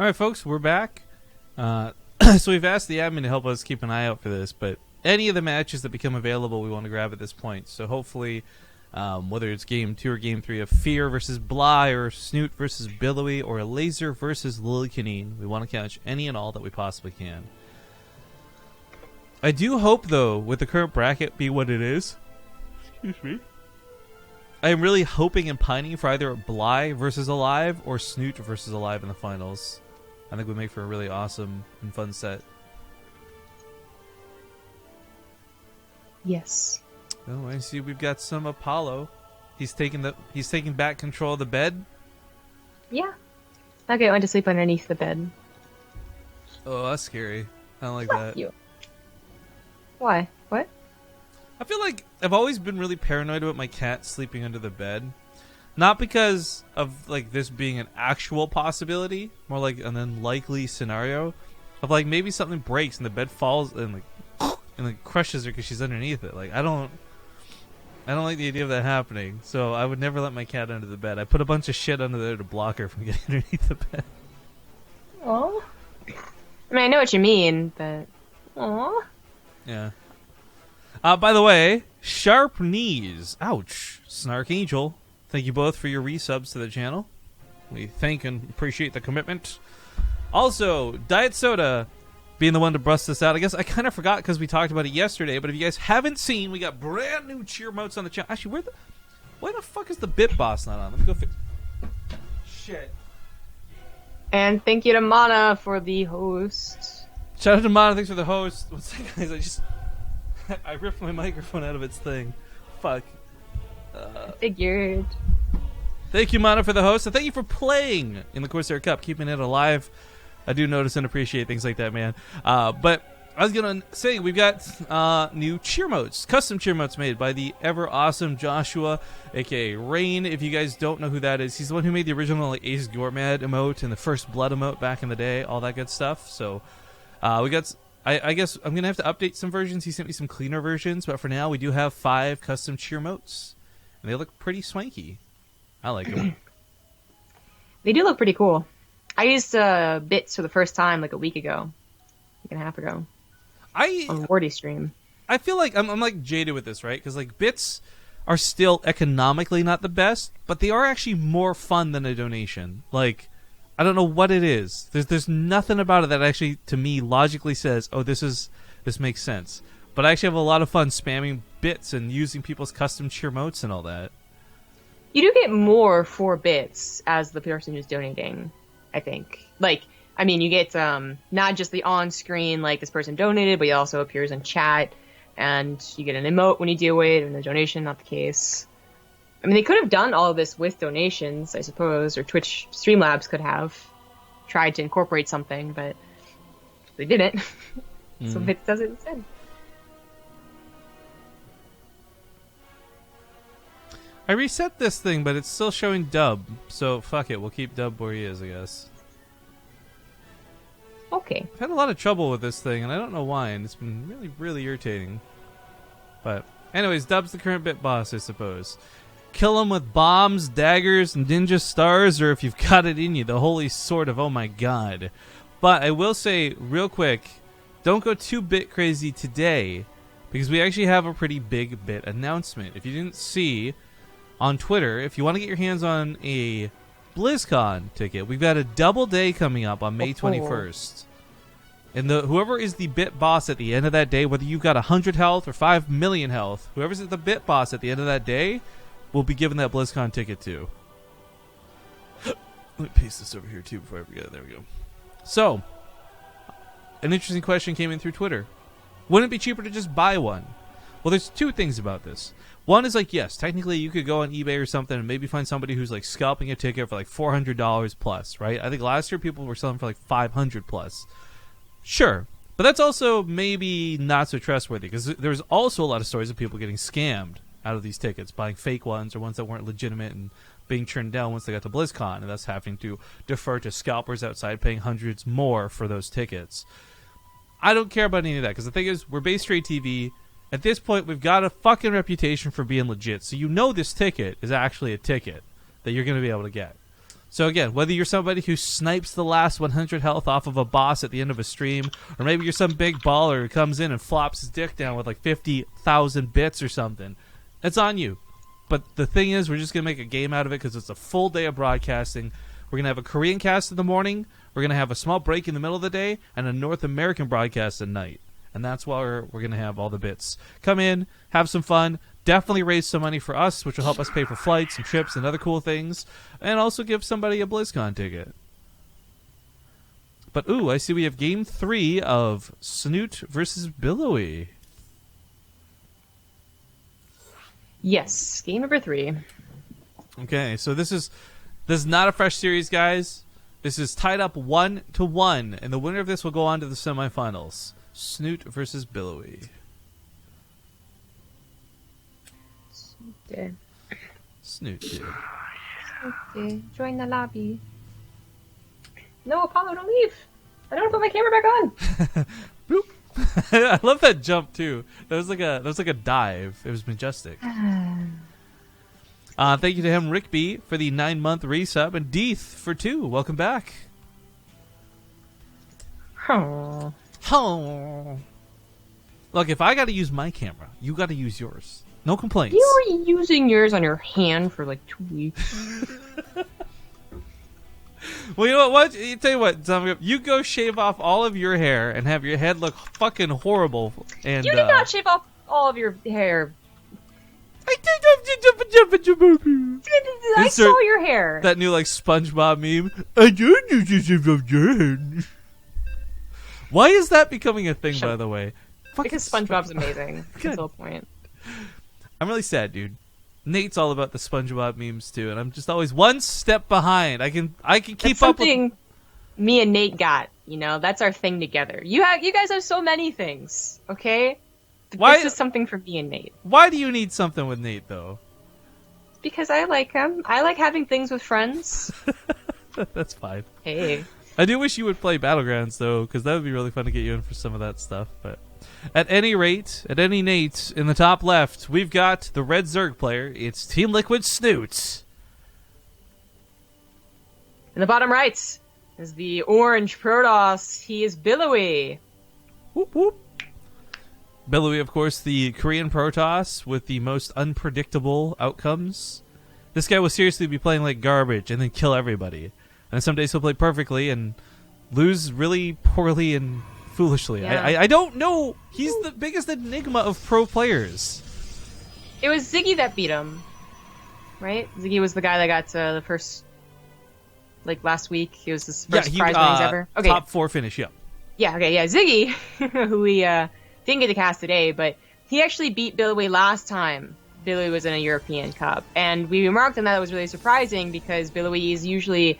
All right, folks, we're back. So we've asked the admin to help us keep an eye out for this, but any of the matches that become available we want to grab at this point. So hopefully, whether it's Game 2 or Game 3 of Fear versus Bly, or Snute versus Billowy, or Laser versus Lilicanine, we want to catch any and all that we possibly can. I do hope, though, with the current bracket be what it is, excuse me, I am really hoping and pining for either Bly versus Alive or Snute versus Alive in the finals. I think would make for a really awesome and fun set. Yes. Oh, I see. We've got some Apollo. He's taking back control of the bed. Yeah. Okay, I went to sleep underneath the bed. Oh, that's scary. I don't like Fuck that. you. Why? What? I feel like I've always been really paranoid about my cat sleeping under the bed. Not because of like this being an actual possibility, more like an unlikely scenario of like maybe something breaks and the bed falls and like crushes her because she's underneath it. Like I don't like the idea of that happening. So I would never let my cat under the bed. I put a bunch of shit under there to block her from getting underneath the bed. Oh. I mean, I know what you mean, but aw. Yeah. By the way, Sharp Knees. Ouch. Snark Angel. Thank you both for your resubs to the channel. We thank and appreciate the commitment. Also, Diet Soda being the one to bust this out. I guess I kind of forgot because we talked about it yesterday, but if you guys haven't seen, we got brand new cheer motes on the channel. Actually, why the fuck is the Bit Boss not on? Let me go fix... Shit. And thank you to Mana for the host. Shout out to Mana, thanks for the host. One second, guys, I ripped my microphone out of its thing. Fuck. I figured. Thank you, Mana, for the host, and thank you for playing in the Corsair Cup, keeping it alive. I do notice and appreciate things like that, man. But I was going to say, we've got new cheer motes, custom cheer motes made by the ever-awesome Joshua, a.k.a. Rain. If you guys don't know who that is, he's the one who made the original like, Ace Gormad emote and the first Blood emote back in the day, all that good stuff. So we got... I guess I'm going to have to update some versions. He sent me some cleaner versions, but for now, we do have 5 custom cheer motes. And they look pretty swanky. I like them. They do look pretty cool. I used bits for the first time like a week ago. Week and a half ago. On Wardy stream. I feel like I'm like jaded with this, right? Because like bits are still economically not the best, but they are actually more fun than a donation. Like, I don't know what it is. There's nothing about it that actually, to me, logically says, oh, this makes sense. But I actually have a lot of fun spamming bits and using people's custom cheer motes and all that. You do get more for bits as the person who's donating, I think. Like, I mean, you get not just the on-screen, like, this person donated, but it also appears in chat, and you get an emote when you do it, and a donation, not the case. I mean, they could have done all of this with donations, I suppose, or Twitch Streamlabs could have tried to incorporate something, but they didn't. So bits does it instead. I reset this thing, but it's still showing Dub. So, fuck it. We'll keep Dub where he is, I guess. Okay. I've had a lot of trouble with this thing, and I don't know why, and it's been really, really irritating. But, anyways, Dub's the current bit boss, I suppose. Kill him with bombs, daggers, and ninja stars, or if you've got it in you, the holy sword of oh my god. But I will say, real quick, don't go too bit crazy today, because we actually have a pretty big bit announcement. If you didn't see... on Twitter, if you want to get your hands on a BlizzCon ticket, we've got a double day coming up on May 21st. And whoever is the bit boss at the end of that day, whether you've got 100 health or 5 million health, whoever's the bit boss at the end of that day will be given that BlizzCon ticket too. Let me paste this over here too before I forget. There we go. So, an interesting question came in through Twitter. Wouldn't it be cheaper to just buy one? Well, there's 2 things about this. One is like, yes, technically you could go on eBay or something and maybe find somebody who's like scalping a ticket for like $400 plus, right? I think last year people were selling for like $500 plus. Sure. But that's also maybe not so trustworthy because there's also a lot of stories of people getting scammed out of these tickets, buying fake ones or ones that weren't legitimate and being turned down once they got to BlizzCon, and thus having to defer to scalpers outside paying hundreds more for those tickets. I don't care about any of that because the thing is, we're BaseTradeTV. At this point, we've got a fucking reputation for being legit, so you know this ticket is actually a ticket that you're going to be able to get. So again, whether you're somebody who snipes the last 100 health off of a boss at the end of a stream, or maybe you're some big baller who comes in and flops his dick down with like 50,000 bits or something, it's on you. But the thing is, we're just going to make a game out of it because it's a full day of broadcasting. We're going to have a Korean cast in the morning, we're going to have a small break in the middle of the day, and a North American broadcast at night. And that's why we're going to have all the bits. Come in, have some fun, definitely raise some money for us, which will help us pay for flights and trips and other cool things, and also give somebody a BlizzCon ticket. But, ooh, I see we have Game 3 of Snute versus Billowy. Yes, game number 3. Okay, so this is not a fresh series, guys. This is tied up 1-1, and the winner of this will go on to the semifinals. Snute versus Billowy. Snute. Okay, join the lobby. No, Apollo, don't leave. I don't want to put my camera back on. Boop. I love that jump too. That was like a dive. It was majestic. Thank you to him, Rick B, for the 9-month resub, and Deeth for 2. Welcome back. Oh. Oh. Look, if I got to use my camera, you got to use yours. No complaints. You were using yours on your hand for like 2 weeks. Well, you know what? You tell you what, Tom, you go shave off all of your hair and have your head look fucking horrible. And you did not shave off all of your hair. I saw your hair. That new like SpongeBob meme. I don't use to shave off your head. Why is that becoming a thing, by the way? Because SpongeBob's amazing. That's the whole point. I'm really sad, dude. Nate's all about the SpongeBob memes too, and I'm just always one step behind. I can keep That's up something with. Me and Nate got. You know, that's our thing together. You guys have so many things. Okay. Why? This is something for me and Nate. Why do you need something with Nate though? Because I like him. I like having things with friends. That's fine. Hey. I do wish you would play Battlegrounds though, because that would be really fun to get you in for some of that stuff. But at any rate, at any Nate, in the top left, we've got the Red Zerg player. It's Team Liquid Snute. In the bottom right is the orange Protoss. He is Billowy. Whoop whoop. Billowy, of course, the Korean Protoss with the most unpredictable outcomes. This guy will seriously be playing like garbage and then kill everybody. And some days he'll play perfectly and lose really poorly and foolishly. Yeah. I don't know. He's the biggest enigma of pro players. It was Ziggy that beat him, right? Ziggy was the guy that got the first, like last week. He was his first prize winnings ever. Okay, top 4 finish. Yeah. Yeah. Okay. Yeah. Ziggy, who we didn't get to cast today, but he actually beat Billowy last time. Billowy was in a European Cup, and we remarked on that. It was really surprising because Billowy is usually,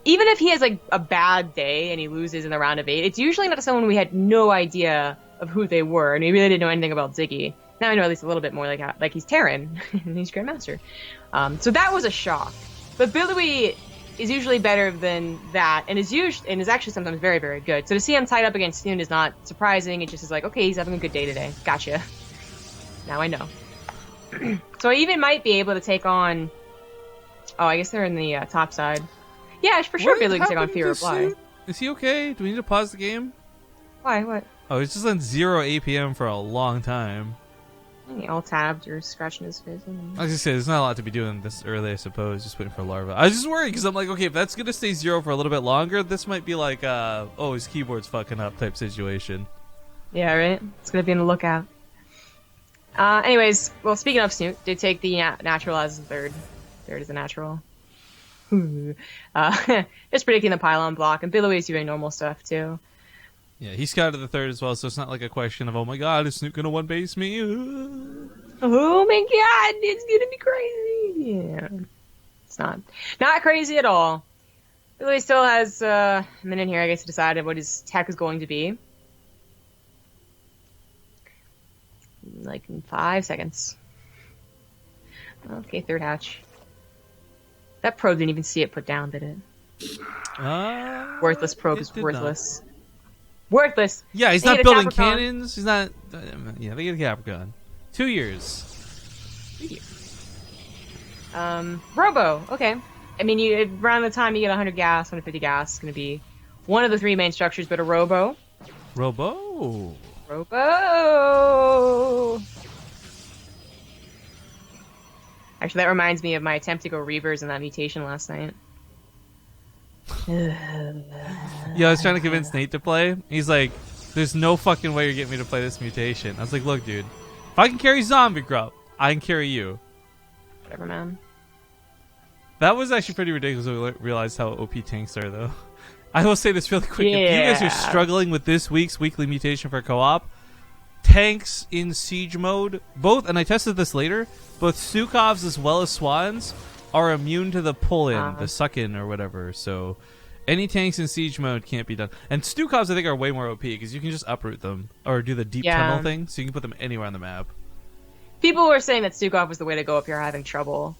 even if he has like a bad day and he loses in the round of 8, it's usually not someone we had no idea of who they were, and we really didn't know anything about Ziggy. Now I know at least a little bit more, like he's Terran and he's Grandmaster. So that was a shock. But Billowy is usually better than that, and is actually sometimes very, very good. So to see him tied up against Snute is not surprising. It just is like, okay, he's having a good day today. Gotcha. Now I know. So I even might be able to take on. Oh, I guess they're in the top side. Yeah, for sure. Billowy can take on Fear Reply. Is he okay? Do we need to pause the game? Why? What? Oh, he's just on 0 APM for a long time. He all tabbed or scratching his face. I was gonna say, there's not a lot to be doing this early, I suppose. Just waiting for larva. I was just worried because I'm like, okay, if that's gonna stay 0 for a little bit longer, this might be like, oh, his keyboard's fucking up type situation. Yeah, right. It's gonna be on the lookout. Anyways, well, speaking of Snute, did take the natural as the third. Third is the natural. Just predicting the pylon block, and Billowy is doing normal stuff too. Yeah, he scouted the third as well, so it's not like a question of, oh my god, is Snute gonna one base me? Oh my god, it's gonna be crazy. Yeah, it's not crazy at all. Billowy still has a minute here, I guess, to decide what his tech is going to be. Like in 5 seconds. Okay, third hatch. That probe didn't even see it put down, did it? Worthless probe is worthless. Not. Worthless! Yeah, he's not building cannons. He's not... yeah, they get a Capricorn. 2 years. 2 years. Robo, okay. I mean, around the time you get 100 gas, 150 gas, it's going to be one of the 3 main structures, but a robo. Robo. Actually, that reminds me of my attempt to go Reavers in that mutation last night. Yeah, I was trying to convince Nate to play. He's like, there's no fucking way you're getting me to play this mutation. I was like, look, dude, if I can carry Zombie Grub, I can carry you. Whatever, man. That was actually pretty ridiculous when we realized how OP tanks are, though. I will say this really quick. Yeah. If you guys are struggling with this week's weekly mutation for co-op, tanks in siege mode, both, and I tested this later, both Sukovs as well as Swans are immune to the pull-in, the suck-in or whatever, so any tanks in siege mode can't be done. And Stukovs, I think, are way more OP, because you can just uproot them, or do the deep tunnel thing, so you can put them anywhere on the map. People were saying that Stukov was the way to go if you're having trouble.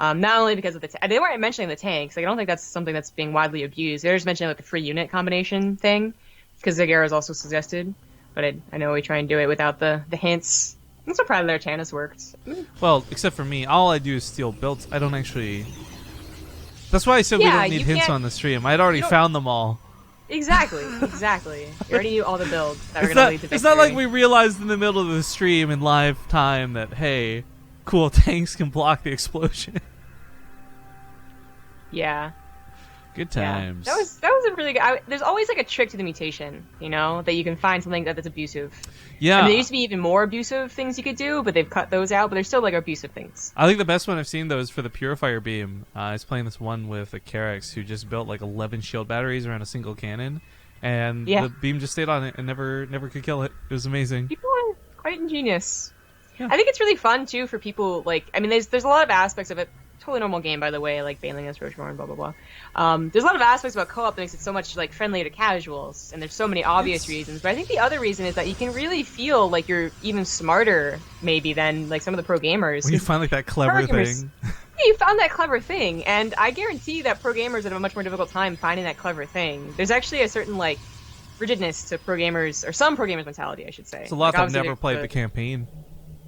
Not only because of the they weren't mentioning the tanks. Like, I don't think that's something that's being widely abused. They're just mentioning like the free unit combination thing, because Zagara is also suggested. But I know we try and do it without the hints. I'm so proud of their Tannis worked. Well, except for me, all I do is steal builds. I don't actually. That's why I said we don't need hints on the stream. I'd already found them all. Exactly. You already knew all the builds that were going to lead to victory. It's not like we realized in the middle of the stream in live time that, hey, cool, tanks can block the explosion. Yeah. Good times. Yeah. That was a really good. There's always like a trick to the mutation, you know, that you can find something that's abusive. Yeah. I mean, there used to be even more abusive things you could do, but they've cut those out. But there's still like abusive things. I think the best one I've seen though is for the Purifier Beam. I was playing this one with a Karax who just built like 11 shield batteries around a single cannon, and the beam just stayed on it and never could kill it. It was amazing. People are quite ingenious. Yeah. I think it's really fun too for people. Like, I mean, there's a lot of aspects of it. Totally normal game, by the way, like Bailing as Rocheborn, blah, blah, blah. There's a lot of aspects about co-op that makes it so much, like, friendlier to casuals, and there's so many obvious reasons, but I think the other reason is that you can really feel like you're even smarter, maybe, than, like, some of the pro gamers. When you find, like, that clever thing. Yeah, you found that clever thing, and I guarantee that pro gamers have a much more difficult time finding that clever thing. There's actually a certain, like, rigidness to pro gamers, or some pro gamers' mentality, I should say. It's a lot that never played the campaign.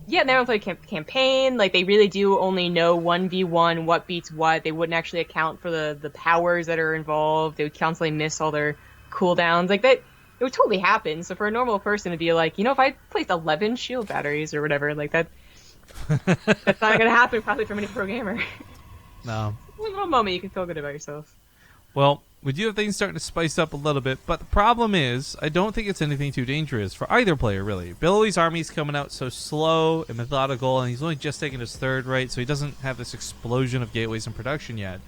Yeah, they haven't played campaign. Like, they really do only know 1v1, what beats what. They wouldn't actually account for the powers that are involved. They would constantly miss all their cooldowns. Like, that, it would totally happen. So for a normal person to be like, you know, if I placed 11 shield batteries or whatever, like, that's not going to happen probably for any pro gamer. No. One little moment you can feel good about yourself. Well, we do have things starting to spice up a little bit, but the problem is, I don't think it's anything too dangerous for either player, really. Billowy's army's coming out so slow and methodical, and he's only just taken his third, right? So he doesn't have this explosion of gateways in production yet.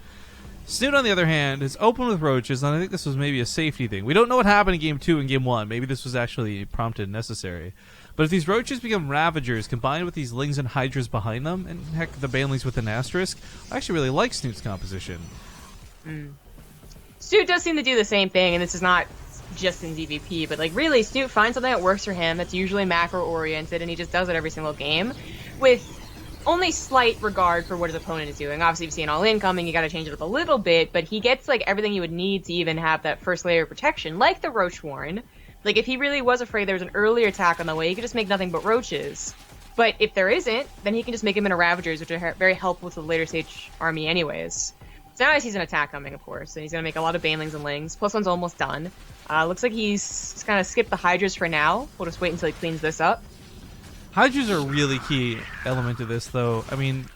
Snute, on the other hand, is open with roaches, and I think this was maybe a safety thing. We don't know what happened in Game 2 and Game 1. Maybe this was actually prompted and necessary. But if these roaches become Ravagers, combined with these Lings and Hydras behind them, and heck, the Banelings with an asterisk, I actually really like Snute's composition. Snute does seem to do the same thing, and this is not just in ZvP, but like really, Snute finds something that works for him that's usually macro-oriented, and he just does it every single game with only slight regard for what his opponent is doing. Obviously, if you see an all-in coming, you gotta change it up a little bit, but he gets like everything you would need to even have that first layer of protection, like the Roach Warren. Like, if he really was afraid there was an earlier attack on the way, he could just make nothing but roaches. But if there isn't, then he can just make him into Ravagers, which are very helpful to the later stage army anyways. So now he sees an attack coming, of course, and he's going to make a lot of Banelings and Lings. Plus one's almost done. Looks like he's kind of skipped the Hydras for now. We'll just wait until he cleans this up. Hydras are a really key element to this, though. I mean,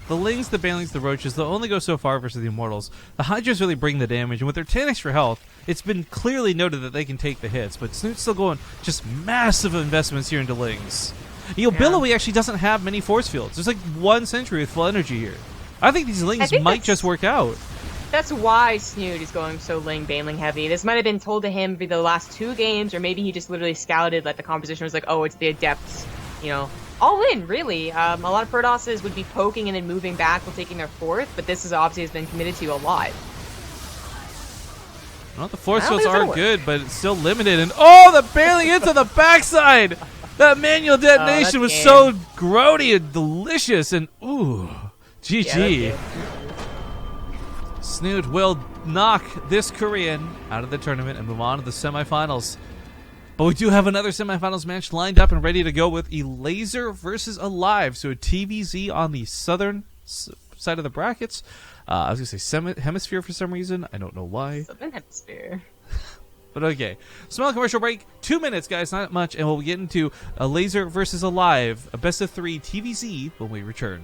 the Lings, the Banelings, the Roaches, they'll only go so far versus the Immortals. The Hydras really bring the damage, and with their 10 extra health, it's been clearly noted that they can take the hits, but Snute's still going just massive investments here into Lings. You know, Billowy actually doesn't have many force fields. There's like one sentry with full energy here. I think these Lings might just work out. That's why Snute is going so Baneling heavy. This might have been told to him for the last 2 games, or maybe he just literally scouted, like the composition was like, oh, it's the Adepts, you know. All in, really. A lot of Protosses would be poking and then moving back while taking their 4th, but this is obviously has been committed to a lot. Well, the force fields are good, but it's still limited. And oh, the Baneling into the backside! That manual detonation was so grody and delicious, and ooh. GG. Yeah, Snute will knock this Korean out of the tournament and move on to the semifinals. But we do have another semifinals match lined up and ready to go with a Laser versus Alive. So a TVZ on the southern side of the brackets. I was going to say hemisphere for some reason. I don't know why. Southern hemisphere. But okay. Small commercial break. 2 minutes, guys. Not much. And we'll get into a laser versus a live, a best of 3 TVZ when we return.